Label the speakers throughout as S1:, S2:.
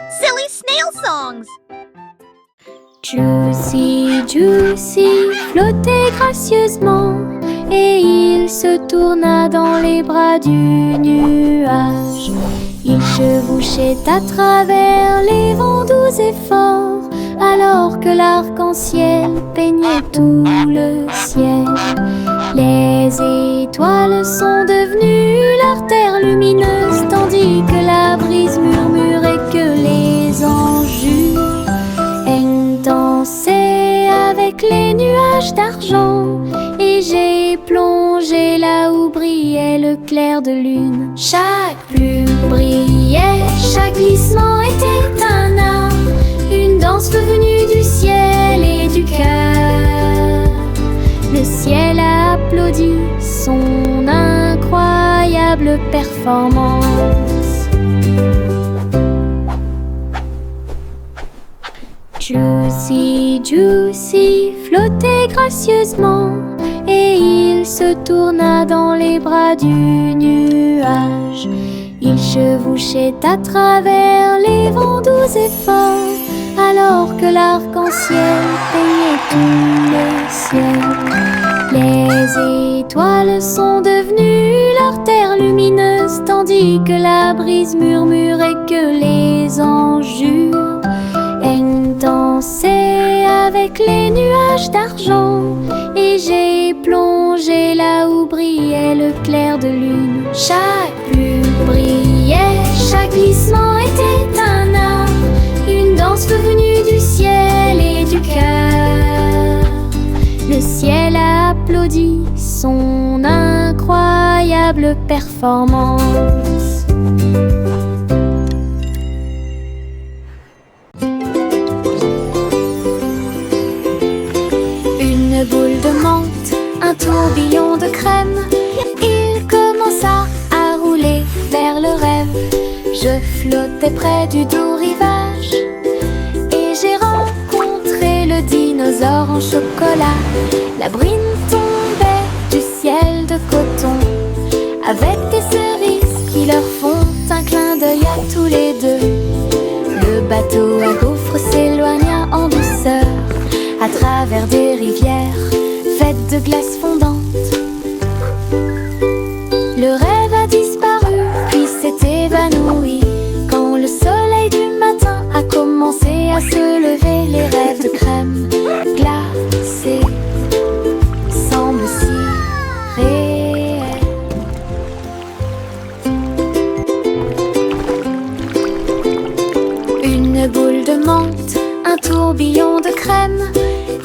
S1: Silly snail songs!
S2: Juicy, Juicy flottait gracieusement et il se tourna dans les bras du nuage. Il chevauchait à travers les vents doux et forts alors que l'arc-en-ciel peignait tout le ciel. Les étoiles sont devenues l'artère lumineuse tandis que la brise murmurait que les anges dansaient avec les nuages d'argent. Et j'ai plongé là où brillait le clair de lune. Chaque plume brillait, chaque glissement était un art, une danse venue du ciel et du cœur. Le ciel a applaudi son incroyable performance. Juicy, Juicy flottait gracieusement et il se tourna dans les bras du nuage. Il chevauchait à travers les vents doux et forts alors que l'arc-en-ciel peignait tout le ciel. Les étoiles sont devenues l'artère lumineuse tandis que la brise murmurait que les anges dansaient avec les nuages d'argent. Et j'ai plongé là où brillait le clair de lune. Chaque plume brillait, chaque glissement était un art, une danse venue du ciel et du cœur. Le ciel a applaudi son incroyable performance. Une boule de menthe, un tourbillon de crème, il commença à rouler vers le rêve. Je flottais près du doux rivage et j'ai rencontré le dinosaure en chocolat. La brine tombait du ciel de coton avec des cerises qui leur font un clin d'œil à tous les deux. Le bateau à gaufres s'éloigna en douceur à travers des rivières faites de glace fondante. Le rêve a disparu puis s'est évanoui quand le soleil du matin a commencé à se lever. Les rêves de crème glacée semblent si réels. Une boule de menthe, un tourbillon de crème,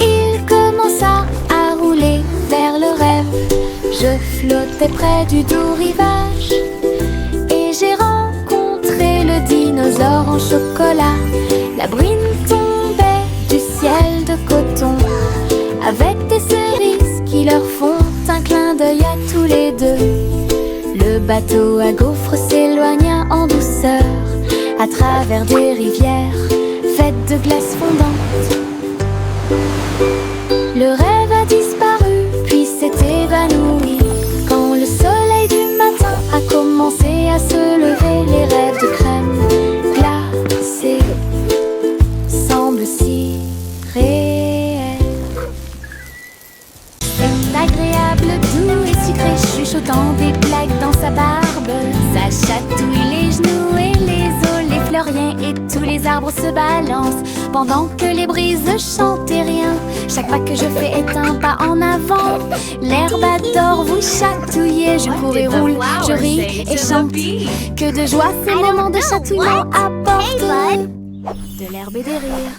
S2: il commença à rouler vers le rêve. Je flottais près du doux rivage et j'ai rencontré le dinosaure en chocolat. La brine tombait du ciel de coton avec des cerises qui leur font un clin d'œil à tous les deux. Le bateau à gaufres s'éloigna en douceur à travers des rivières faites de glace fondante. Le rêve a disparu puis s'est évanoui quand le soleil du matin a commencé à se lever. Les rêves de crème glacée semblent si réels. C'est agréable, doux et sucré, chuchotant des blagues dans sa barbe. Ça chatouille les genoux et les os, les fleuriens et tous les arbres se balancent pendant que les brises chantent et rien. Chaque pas que je fais est un pas en avant. L'herbe adore vous chatouiller. Je cours et roule, je ris et chante. Que de joie ces moments de chatouillement apportent de l'herbe et des rires.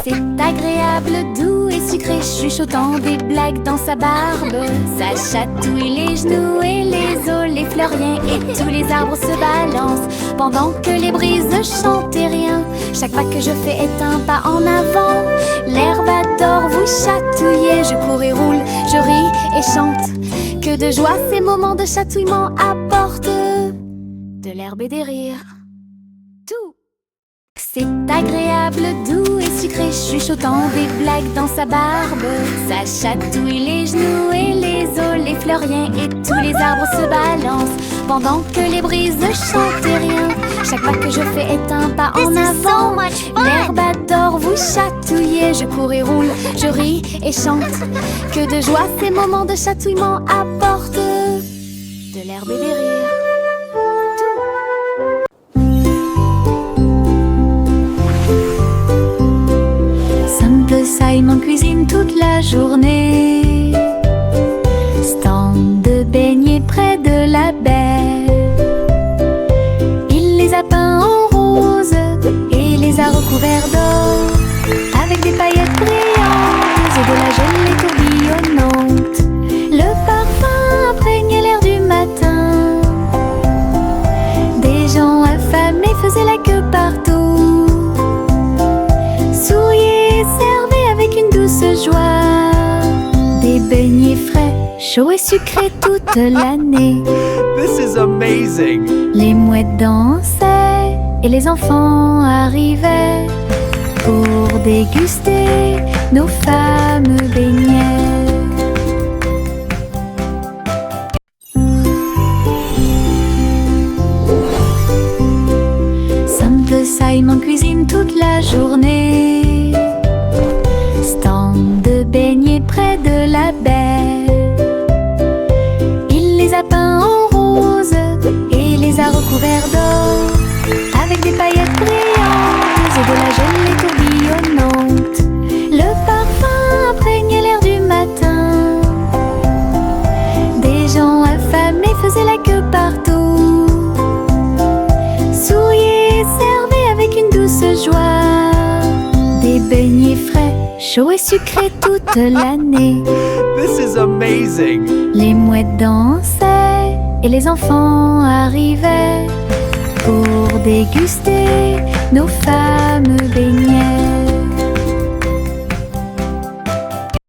S2: C'est agréable, doux et sucré, chuchotant des blagues dans sa barbe. Ça chatouille les genoux et les os, les fleuriens et tous les arbres se balancent pendant que les brises chantent et rien. Chaque pas que je fais est un pas en avant. L'herbe adore vous chatouiller. Je cours et roule, je ris et chante. Que de joie ces moments de chatouillement apportent de l'herbe et des rires. Tout. C'est agréable, doux et sucré, chuchotant des blagues dans sa barbe. Ça chatouille les genoux et les os, les fleuriens et tous les arbres se balancent pendant que les brises ne chantent rien. Chaque pas que je fais est un pas en
S1: This is so
S2: avant.
S1: much fun.
S2: L'herbe adore vous chatouiller. Je cours et roule, je ris et chante. Que de joie ces moments de chatouillement apportent de l'herbe et des rires. Simple Simon cuisine toute la journée. Stand de beignets près de la baie. Il les a peints en rose et les a recouverts d'or, avec des paillettes brillantes et de la gelée tourbillonnante. Le parfum imprégnait l'air du matin. Des gens affamés faisaient la queue partout. Souriaient, servaient avec une douce joie. Des beignets frais, chauds et sucrés toute l'année.
S3: This is amazing!
S2: Les mouettes dansaient et les enfants arrivaient pour déguster nos fameux beignets. Simple Simon cuisine toute la journée. Stand de beignets près de la baie. Il les a peints en rose et les a recouverts d'or, avec des paillettes brillantes et de la gelée tourbillonnante. Le parfum imprégnait l'air du matin. Des gens affamés faisaient la queue partout. Souriaient, servaient avec une douce joie. Des beignets frais, chauds et sucrés toute l'année.
S3: This is amazing!
S2: Les mouettes dansaient et les enfants arrivaient pour déguster nos fameux beignets.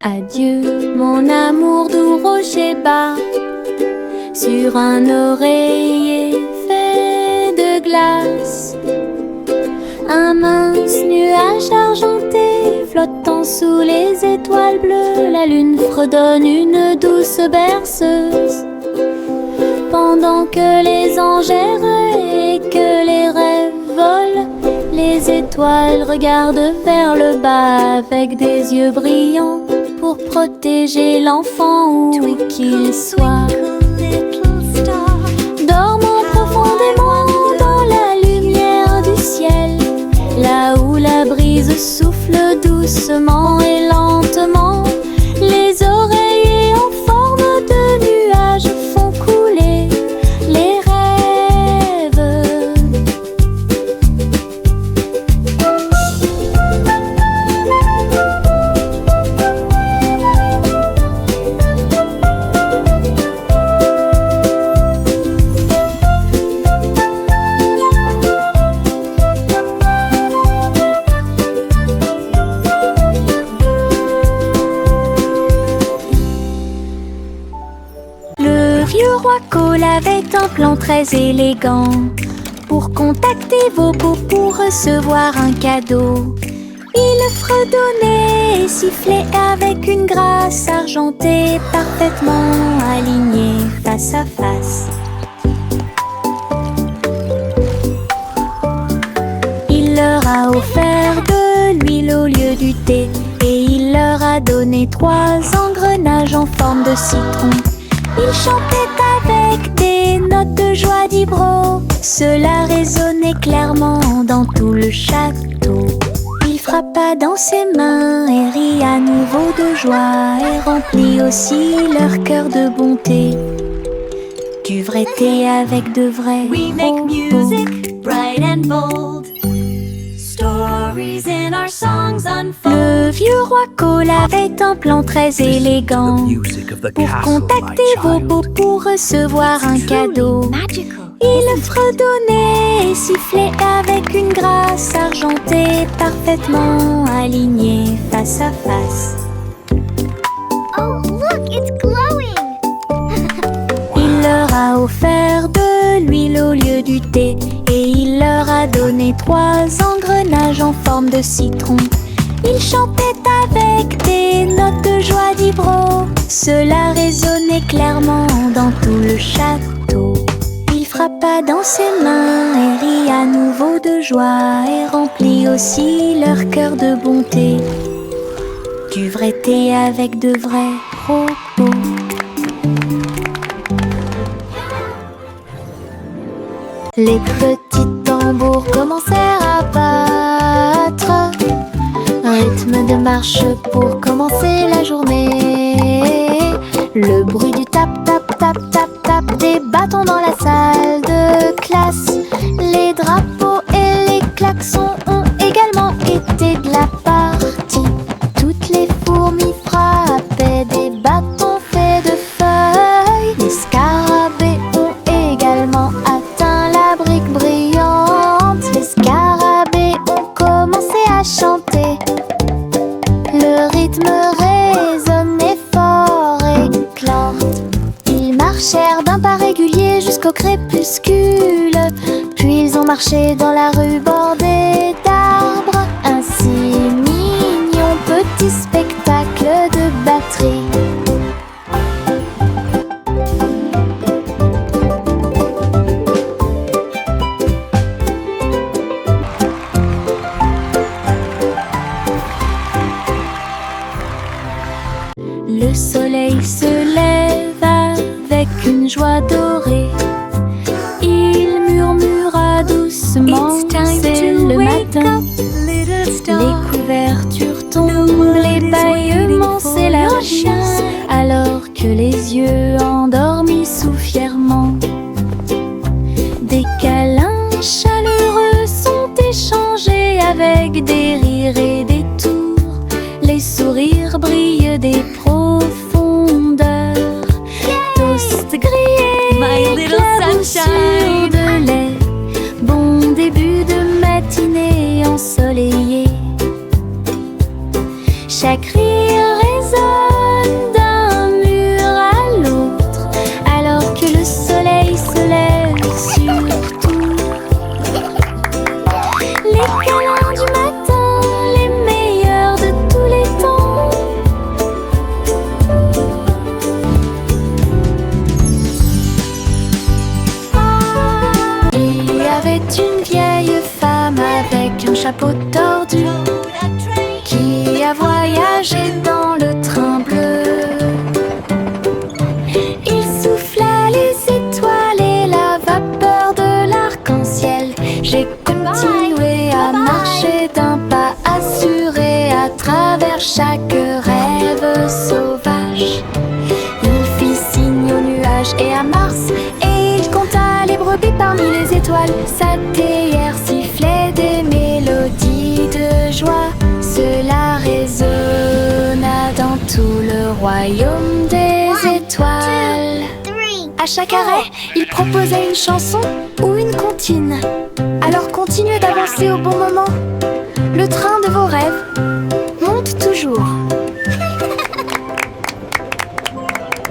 S2: Adieu mon amour doux rocher bas, sur un oreiller fait de glace. Un mince nuage argenté flottant sous les étoiles bleues. La lune fredonne une douce berceuse, pendant que les anges errent et que les rêves volent. Les étoiles regardent vers le bas avec des yeux brillants pour protéger l'enfant où qu'il soit. Dormant profondément dans la lumière du ciel, là où la brise souffle doucement et lentement. Les oreillers en forme de nuages font couler les rêves. Cole avait un plan très élégant pour contacter vos beaux pour recevoir un cadeau. Il fredonnait et sifflait avec une grâce argentée, parfaitement alignée face à face. Il leur a offert de l'huile au lieu du thé et il leur a donné 3 engrenages en forme de citron. Il chantait avec des notes de joie d'Ibro. Cela résonnait clairement dans tout le château. Il frappa dans ses mains et rit à nouveau de joie et remplit aussi leur cœur de bonté. Du vrai thé avec de vrais
S4: We make
S2: propos.
S4: music bright and bold. Stories in our songs unfold.
S2: Le vieux roi Cole avait un plan très élégant pour contacter vos beaux pour recevoir un cadeau. Il fredonnait et sifflait avec une grâce argentée, parfaitement alignée face à face.
S1: Oh, look, it's glowing!
S2: Il leur a offert de l'huile au lieu du thé et il leur a donné 3 engrenages en forme de citron. Il chantait avec des notes de joie d'Ibro. Cela résonnait clairement dans tout le château. Il pas dans ses mains et rit à nouveau de joie et remplit aussi leur cœur de bonté. Du vrai thé avec de vrais propos. Les petits tambours commencèrent à battre, rythme de marche pour commencer la journée. Le bruit du tap tap tap tap tap des bâtons dans la salle de classe. Les drapeaux et les klaxons ont également été de la partie. Toutes les fourmis frappaient des bâtons faits de feuilles. Les scarabées ont également atteint la brique brillante. Les scarabées ont commencé à chanter. Le rythme résonnait fort et clan. Ils marchèrent d'un pas régulier jusqu'au crépuscule. Puis ils ont marché dans la rue bordée d'arbres. Un si mignon petit spectacle de batterie. Le soleil se lève avec une joie dorée. Il murmura doucement, c'est le matin. Les couvertures tombent, les bâillements s'élargissent, alors que les yeux endormis soufflent fièrement. Des câlins chaleureux sont échangés avec des rires et des tours. Les sourires brillent des profondeurs. Toast grillé, éclaboussure de lait. Bon début de matinée ensoleillée. Chaque rire résonne d'un mur à l'autre, alors que le soleil se lève sur tout. Les câlins du matin, les meilleurs de tous les temps. Il y avait une vieille femme avec un chapeau tordu qui a voyagé dans le train bleu. Il souffla les étoiles et la vapeur de l'arc-en-ciel. J'ai continué à marcher d'un pas assuré à travers chaque rêve sauvage. Il fit signe aux nuages et à Mars, et il compta les brebis parmi les étoiles. Sa théière sifflait des mélodies de joie. Cela résonna dans tout le royaume des étoiles. À chaque arrêt, il proposait une chanson ou une comptine. Alors continuez d'avancer au bon moment. Le train de vos rêves monte toujours.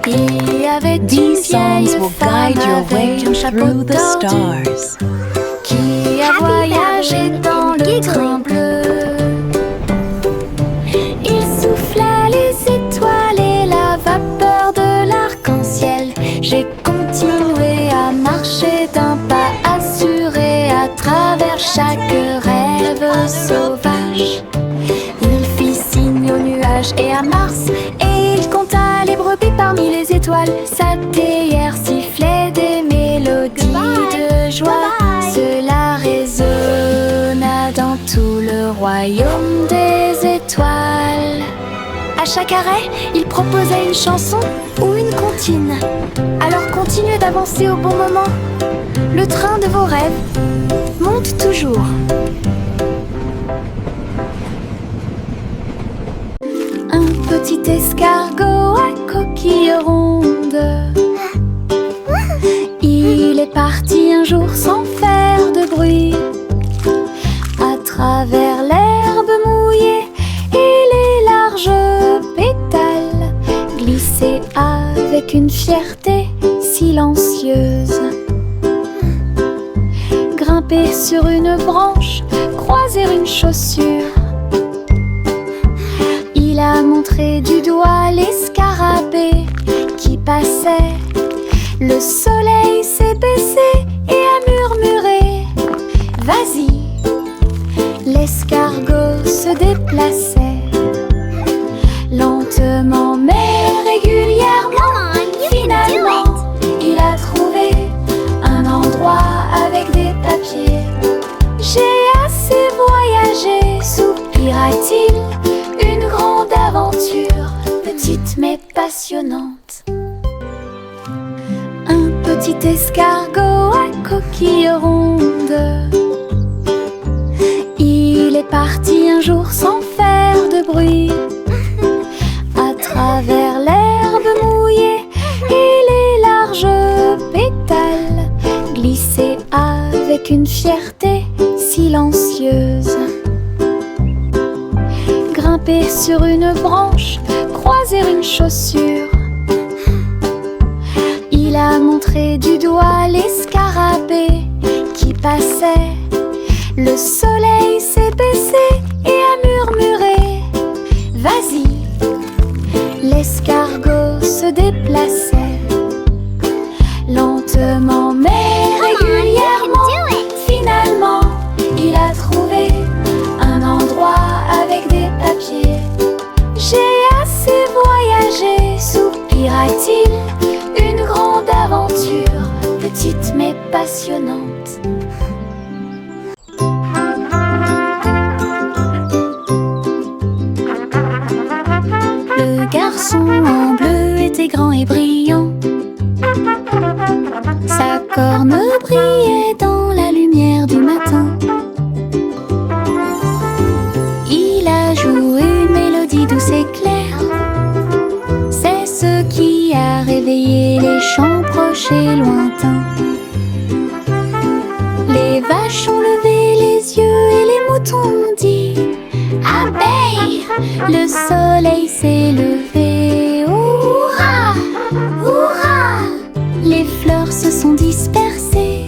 S2: Il y avait une
S4: These songs
S2: vieille
S4: will
S2: femme
S4: guide your way
S2: avec un chapeau
S4: through the
S2: tordu
S4: stars.
S2: qui a voyagé dans le train bleu. Il souffla les étoiles et la vapeur de l'arc-en-ciel. J'ai continué à marcher d'un pas assuré à travers chaque rêve sauvage. Il fit signe aux nuages et à Mars, et il compta les brebis parmi les étoiles. Sa théière sifflait des mélodies de joie. Cela résonna dans tout le royaume des étoiles. À chaque arrêt, il proposait une chanson ou une comptine. Alors continuez d'avancer au bon moment. Le train de vos rêves monte toujours. Un petit escargot à coquille ronde. Il est parti un jour sans faire de bruit, à travers l'herbe mouillée et les larges pétales, glisser avec une fierté silencieuse. Grimper sur une branche, croiser une chaussure. Il a montré du doigt les scarabées qui passaient. Le soleil s'est baissé et Petit escargot à coquille ronde, il est parti un jour sans faire de bruit. À travers l'herbe mouillée et les larges pétales, glisser avec une fierté silencieuse. Grimper sur une branche, croiser une chaussure. Il a montré du doigt les scarabées qui passaient. Le soleil s'est baissé et a murmuré: vas-y. L'escargot se déplaçait lentement mais régulièrement. Finalement, il a trouvé un endroit avec des papiers. J'ai assez voyagé, soupira-t-il. Une grande aventure, petite mais passionnante. Le garçon en bleu était grand et brillant. Sa corne brillait dans la lumière du matin. Il a joué une mélodie douce et claire. C'est ce qui a réveillé les chants proches et lointains. Les vaches ont levé les yeux et les moutons ont dit: abeille! Le soleil s'est levé. Hurrah! Hurrah! Les fleurs se sont dispersées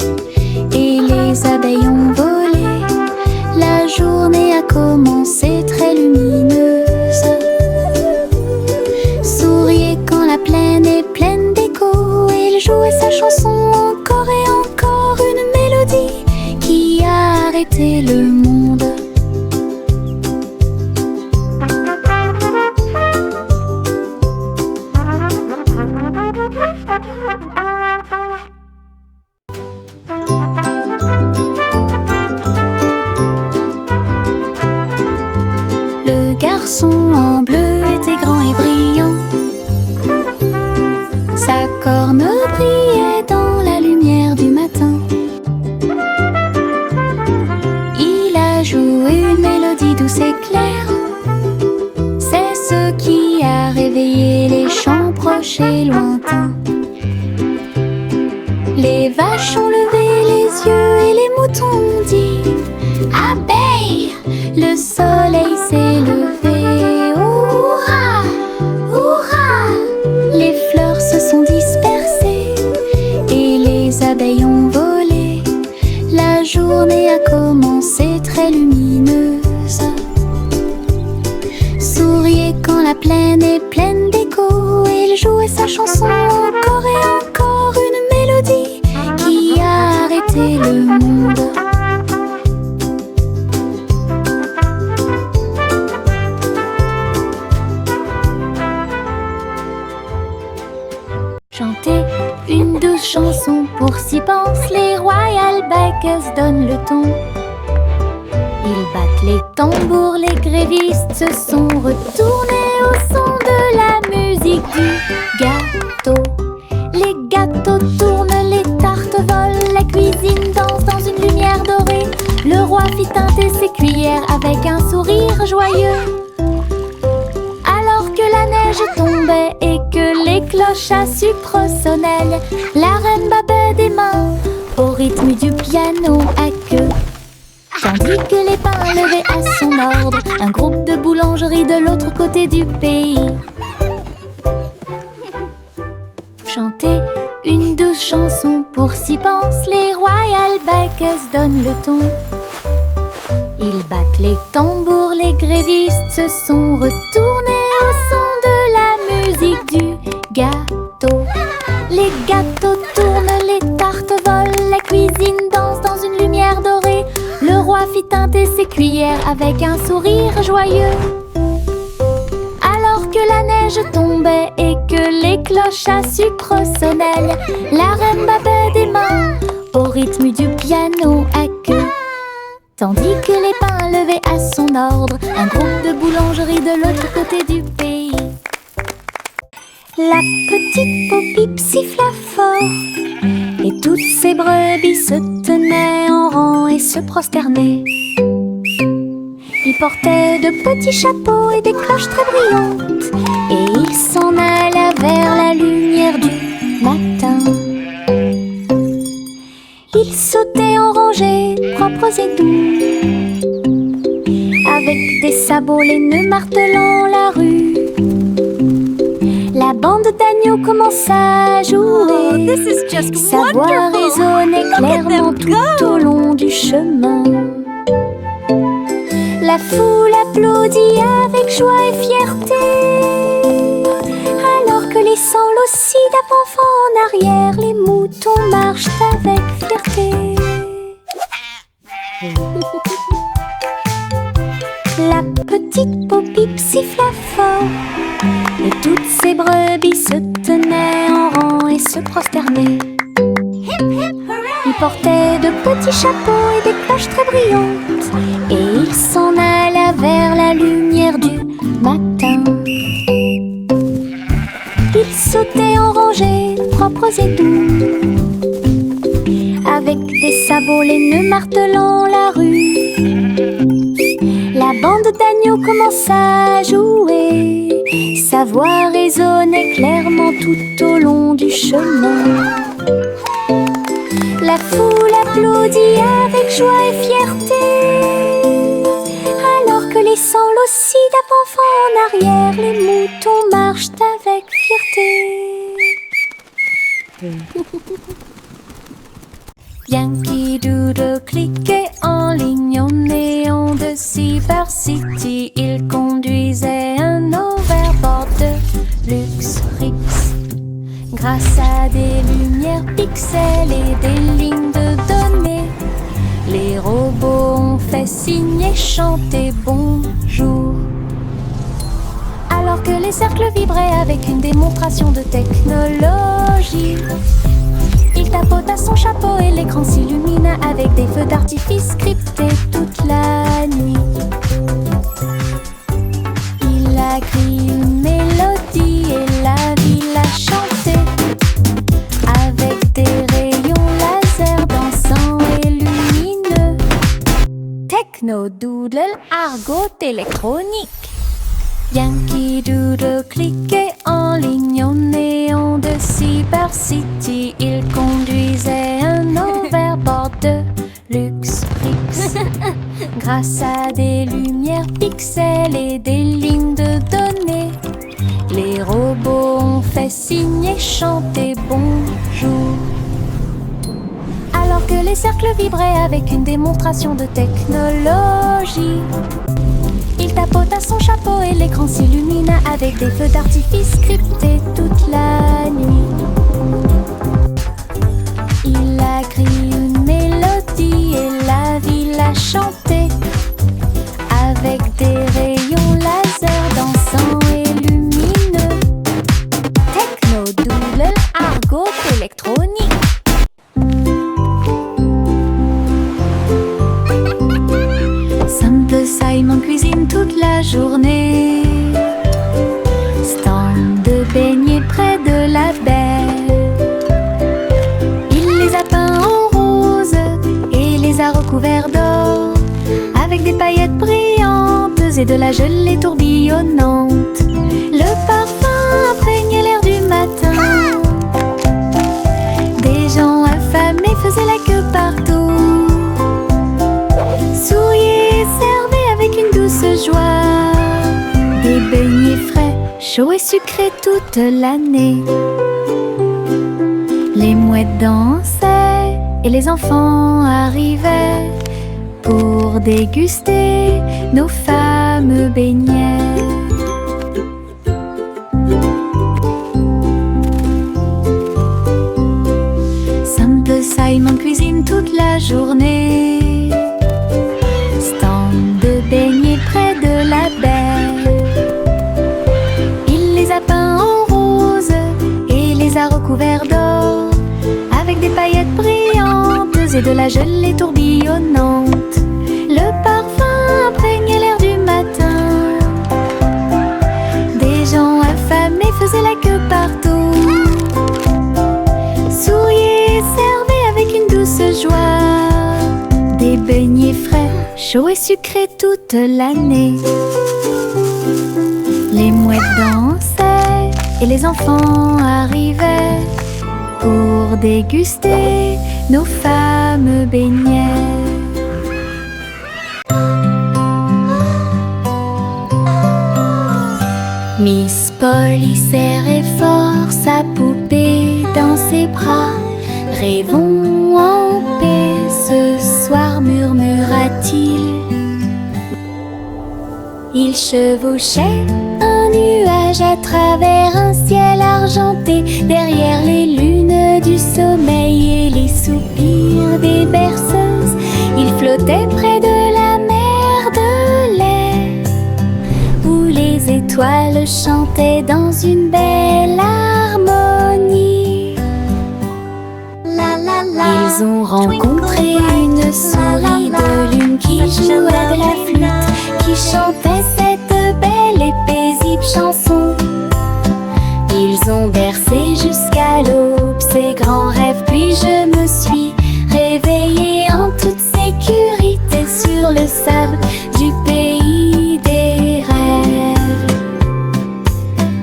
S2: et les abeilles ont volé. La journée a commencé très lumineuse. Souriez quand la plaine est pleine d'écho. Il jouait sa chanson encore et encore, une mélodie qui a arrêté le monde. Le garçon en bleu était grand et brillant. Sa corne brillait dans la lumière du matin. Il a joué une mélodie douce et claire. C'est ce qui a réveillé les chants proches et lointains. Les vaches ont levé les yeux et les moutons ont dit: abeille! Le soleil s'est levé. Hurrah! Hurrah! Les fleurs se sont dispersées et les abeilles ont volé. La journée a commencé très lumineuse. Souriez quand la plaine est pleine d'écho. Il jouait sa chanson encore et encore, une mélodie qui a arrêté le monde. Chanter une douce chanson, pour s'y pense, les Royal Bikers donnent le ton. Ils battent les tambours, les grévistes se sont retournés au son de la musique du gâteau. Les gâteaux tournent, les tartes volent, la cuisine danse dans une lumière dorée. Le roi fit teinter ses cuillères avec un sourire joyeux. Alors que la neige tombait et que les cloches à sucre sonnaient, la reine battait des mains au rythme du piano à queue. Tandis que les pains levaient à son ordre un groupe de boulangeries de l'autre côté du pays. Chanter une douce chanson, pour s'y pense, les Royal Bikers donnent le ton. Ils battent les tambours, les grévistes se sont retournés au son de la musique du gâteau. Les gâteaux tournent, les tartes volent, la cuisine danse dans une lumière dorée. Le roi fit teinter ses cuillères avec un sourire joyeux. Alors que la neige tombait et que les cloches à sucre sonnaient, la reine battait des mains au rythme du piano à queue. Tandis que les pains levaient à son ordre un groupe de boulangeries de l'autre côté du pays. La petite Bo Peep siffla fort Et toutes ces brebis se tenaient en rang et se prosternaient. Ils portaient de petits chapeaux et des cloches très brillantes, et ils s'en allaient vers la lumière du matin. Ils sautaient en rangées propres et doux, avec des sabots laineux martelant la rue. La bande d'agneaux commença à jouer. Sa voix résonnait clairement tout au long du chemin. La foule applaudit avec joie et fierté, alors que laissant l'ossie d'avant en arrière, les moutons marchent avec fierté. La petite Bo-Peep siffla fort, et toutes ces brebis se tenaient en rang et se prosternaient. Ils portaient de petits chapeaux et des cloches très brillantes, et ils s'en allaient vers la lumière du matin. Ils sautaient en rangées propres et doux, avec des sabots laineux martelant la rue. La bande d'agneaux commença à jouer, sa voix résonnait clairement tout au long du chemin. La foule applaudit avec joie et fierté, alors que laissant l'ossie d'avant en arrière, les moutons marchent avec fierté. Yankee Doodle cliquait en ligne au néon de Cyber City. Il conduisait un overboard de luxe Rix. Grâce à des lumières pixels et des lignes de données, les robots ont fait signe et chanter bonjour. Alors que les cercles vibraient avec une démonstration de technologie, il tapota son chapeau et l'écran s'illumina avec des feux d'artifice scriptés toute la nuit. Il a crié une mélodie et la ville a chanté, avec des rayons laser dansants et lumineux. Techno Doodle, argot électronique. Yankee Doodle cliquait en ligne au néon de Cyber City. Il conduisait un overboard de luxe Rix. Grâce à des lumières pixels et des lignes de données, les robots ont fait signe et chanter bonjour. Alors que les cercles vibraient avec une démonstration de technologie, il tapota son chapeau et l'écran s'illumina avec des feux d'artifice scriptés toute la nuit. Il a crié une mélodie et la ville a chanté, avec des rayons laser dansants et lumineux. Techno Doodle, argot électronique. Simple Simon cuisine toute la journée. Stand de beignets près de la baie. Il les a peints en rose et les a recouverts d'or, avec des paillettes brillantes et de la gelée tourbillonnante. Le parfum imprégnait l'air du matin. Des gens affamés faisaient la queue partout. Souriez et servez avec une douce joie des beignets frais, chauds et sucrés toute l'année. Les mouettes dansaient et les enfants arrivaient pour déguster nos fameux beignets. Simple Simon cuisine toute la journée. Stand de beignets près de la baie. Il les a peints en rose et les a recouverts d'or, avec des paillettes brillantes et de la gelée tourbillonnante. Le parfum imprégnait l'air du matin. Des gens affamés faisaient la queue partout. Souriez et servez douce joie. Des beignets frais, chauds et sucrés toute l'année. Les mouettes dansaient et les enfants arrivaient pour déguster nos fameux beignets. Miss Polly serrait fort sa poupée dans ses bras. Rêvons en paix ce soir, murmura-t-il. Il chevauchait un nuage à travers un ciel argenté, derrière les lunes du sommeil et les soupirs des berceuses. Il flottait près de la mer de lait, où les étoiles chantaient dans une belle harmonie. Ils ont rencontré une souris de lune qui jouait de la flûte, qui chantait cette belle et paisible chanson. Ils ont bercé jusqu'à l'aube ces grands rêves, puis je me suis réveillée en toute sécurité sur le sable du pays des rêves.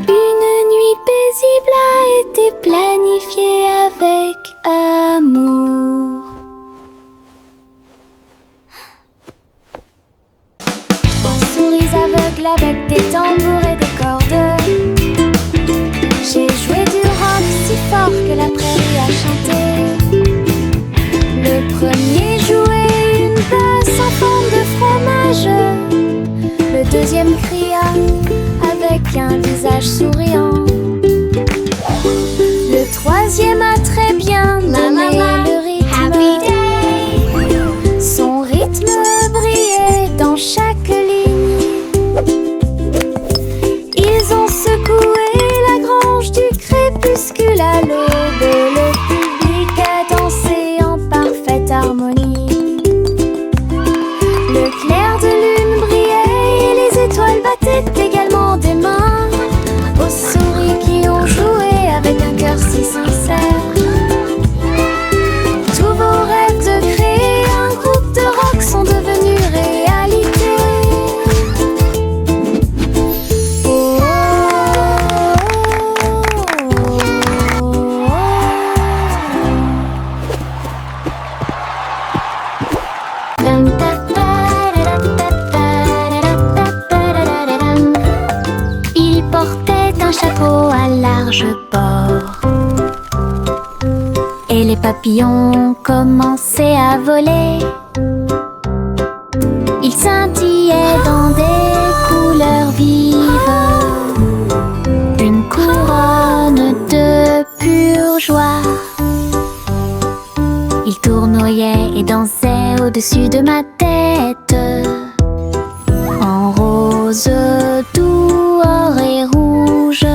S2: Une nuit paisible a été planifiée avec amour. Souris aveugles avec des tambours et des cordes, j'ai joué du rock si fort que la prairie a chanté. Le premier jouait une basse en forme de fromage, le deuxième cria avec un visage souriant, le troisième a très bien donné le rythme. Son rythme brillait dans chaque ligne. Ils ont secoué la grange du crépuscule à l'aube, et le public a dansé en parfaite harmonie. Le clair de lune brillait et les étoiles battaient également des mains aux souris qui ont joué avec un cœur si sincère. Tous vos rêves de créer un groupe de rock sont devenus réalité. Oh, il portait un chapeau à large bord, et les papillons commençaient à voler. Ils scintillaient dans des couleurs vives, une couronne de pure joie. Ils tournoyaient et dansaient au-dessus de ma tête, en rose, doux, or et rouge.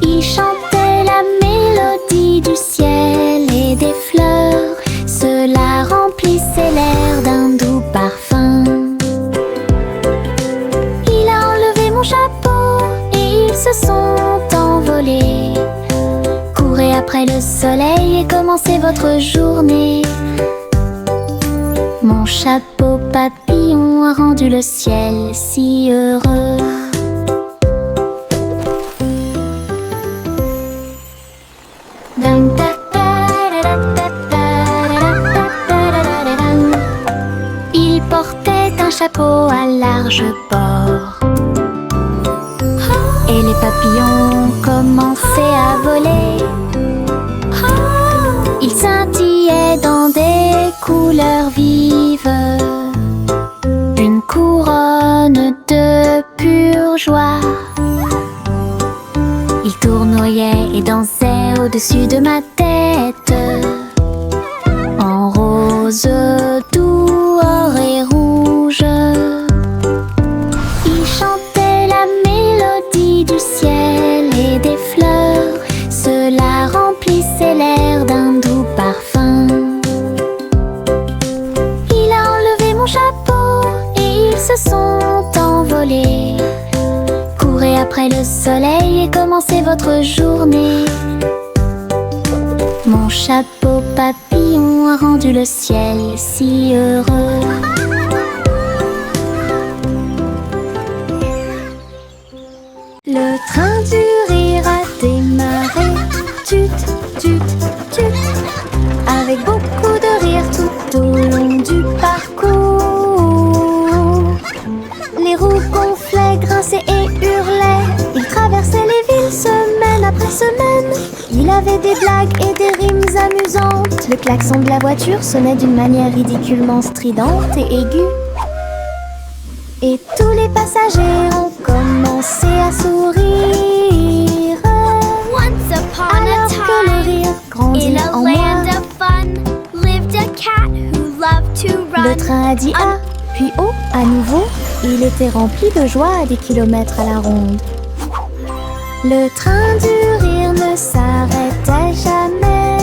S2: Ils chantaient la mélodie du ciel et des fleurs, cela remplissait l'air d'un doux parfum. Il a enlevé mon chapeau et ils se sont envolés. Courez après le soleil et commencez votre journée. Mon chapeau papillon a rendu le ciel si heureux. Il portait un chapeau à large bord, et les papillons commençaient à voler. Ils scintillaient dans des couleurs vives, une couronne de pure joie. Ils tournoyaient et dansaient au-dessus de ma tête, en rose, doux, or et rouge. Ils chantaient la mélodie du ciel et des fleurs, cela remplissait l'air d'un doux parfum. Il a enlevé mon chapeau et ils se sont envolés. Courez après le soleil et commencez votre journée. Mon chapeau chapeau papillon a rendu le ciel si heureux. Le train du rire a démarré, tut, tut, tut, avec beaucoup de rire tout au long du parcours. Les roues gonflaient, grinçaient et hurlaient. Il traversait les villes semaine après semaine. Il avait des blagues et des rimes amusantes. Le klaxon de la voiture sonnait d'une manière ridiculement stridente et aiguë. Et tous les passagers ont commencé à sourire.
S1: Once upon a
S2: Alors que le
S1: time,
S2: rire grandit
S1: in a
S2: en
S1: land
S2: moi,
S1: of fun, lived a cat who loved to run.
S2: le train a dit A, puis O à nouveau. Il était rempli de joie à des kilomètres à la ronde. Le train du rire ne s'arrêtait jamais.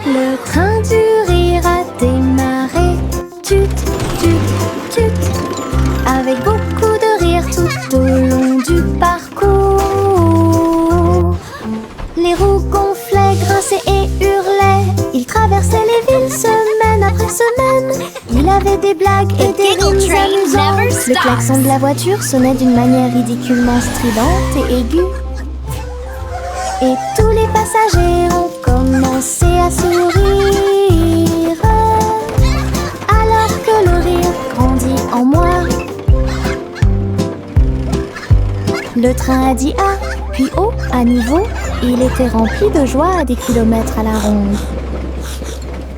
S2: Le train du rire a démarré, tut, tut, tut, avec beaucoup de rire tout au long du parcours. Les roues gonflaient, grinçaient et hurlaient. Il traversait les villes semaine après semaine. Il avait des blagues et des rimes amusantes. Le klaxon de la voiture sonnait d'une manière ridiculement stridente et aiguë. Et tous les passagers ont commencé à sourire. Alors que le rire grandit en moi, le train a dit A, puis O à nouveau. Il était rempli de joie à des kilomètres à la ronde.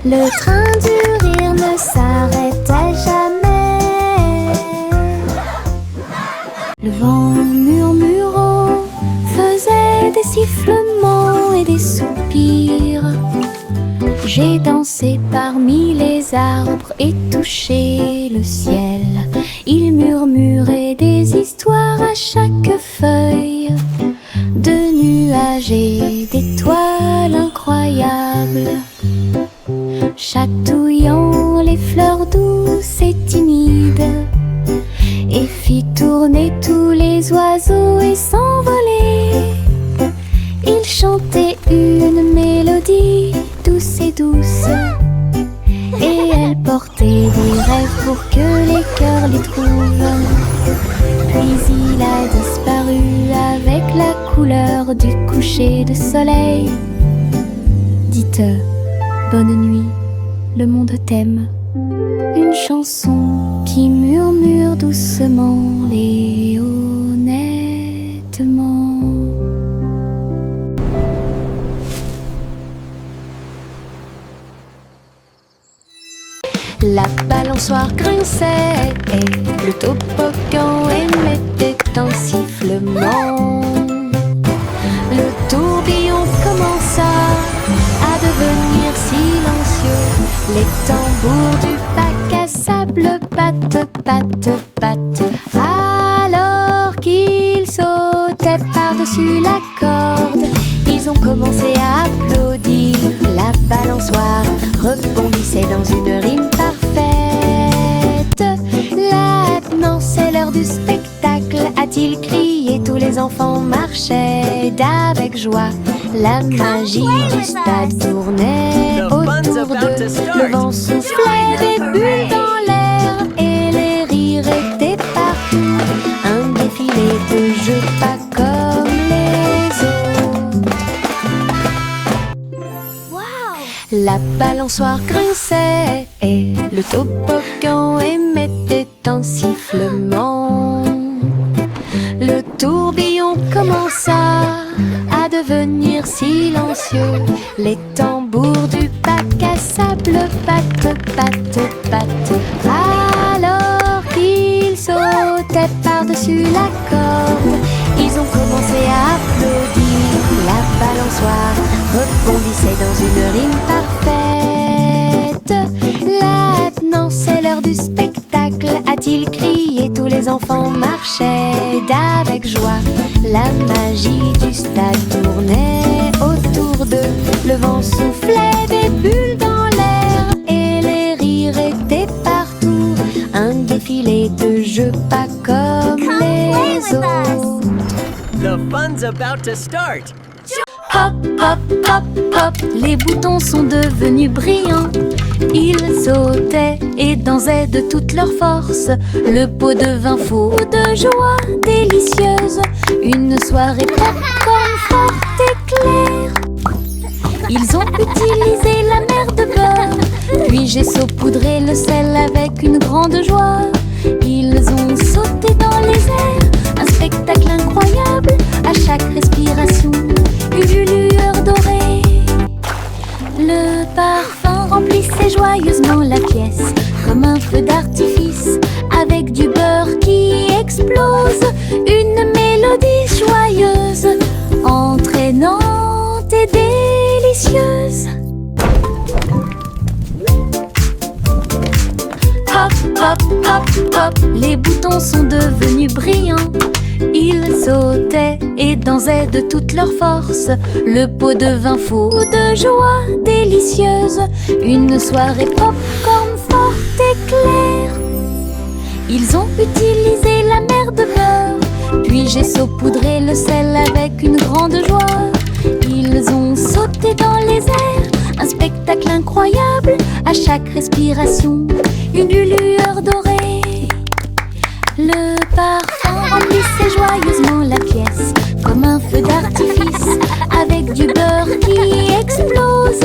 S2: Le train du rire ne s'arrêtait jamais. Le vent murmurant faisait des sifflements et des soupirs. J'ai dansé parmi les arbres et touché le ciel. Il murmurait des histoires à chaque feuille, de nuages et d'étoiles incroyables, chatouillant les fleurs douces et timides, et fit tourner tous les oiseaux et s'envoler. Il chantait une mélodie douce et douce, et elle portait des rêves pour que les cœurs les trouvent. Puis il a disparu avec la couleur du coucher de soleil. Dites bonne nuit, le monde t'aime. Une chanson qui murmure doucement et honnêtement. La balançoire grinçait et le toboggan émettait un sifflement. Le tourbillon commença à devenir silencieux. Les tambours du bac à sable battent, battent, battent. Alors qu'ils sautaient par-dessus la corde, ils ont commencé à applaudir. La balançoire rebondissait dans une rime parfaite. Maintenant c'est l'heure du spectacle, a-t-il crié. Tous les enfants marchaient avec joie. La magie du stade tournait autour d'eux. Le vent soufflait des bulles dans l'air et les rires étaient partout. Un défilé de jeux pas comme les autres.
S1: Wow!
S2: La balançoire grinçait et le toboggan émettait un sifflement. Le tourbillon commença à devenir silencieux. Les tambours du bac à sable battent, battent, battent. Alors qu'ils sautaient par-dessus la corde, ils ont commencé à applaudir. La balançoire rebondissait dans une rime parfaite. Maintenant c'est l'heure du spectacle, a-t-il crié. Tous les enfants marchaient avec joie. La magie du stade tournait autour d'eux. Le vent soufflait des bulles dans l'air et les rires étaient partout. Un défilé de jeux pas comme les autres.
S3: The fun's about to start.
S2: Hop, Hop, hop, hop, les boutons sont devenus brillants. Ils sautaient et dansaient de toute leur force. Le pot devint fou de joie délicieuse. Une soirée popcorn forte et claire. Ils ont utilisé la mer de beurre, puis j'ai saupoudré le sel avec une grande joie. Ils ont sauté dans les airs, un spectacle incroyable. À chaque respiration, une lueur dorée. Le parfum remplissait joyeusement la pièce, comme un feu d'artifice, avec du beurre qui explose. Une mélodie joyeuse, entraînante et délicieuse. Hop, hop, hop, hop, les boutons sont devenus brillants. Ils sautaient et dansaient de toute leur force. Le pot devint fou de joie délicieuse. Une soirée popcorn forte et claire. Ils ont utilisé la mer de beurre, puis j'ai saupoudré le sel avec une grande joie. Ils ont sauté dans les airs, un spectacle incroyable. À chaque respiration, une lueur dorée. Le parfum remplissait joyeusement la pièce, comme un feu d'artifice, avec du beurre qui explose.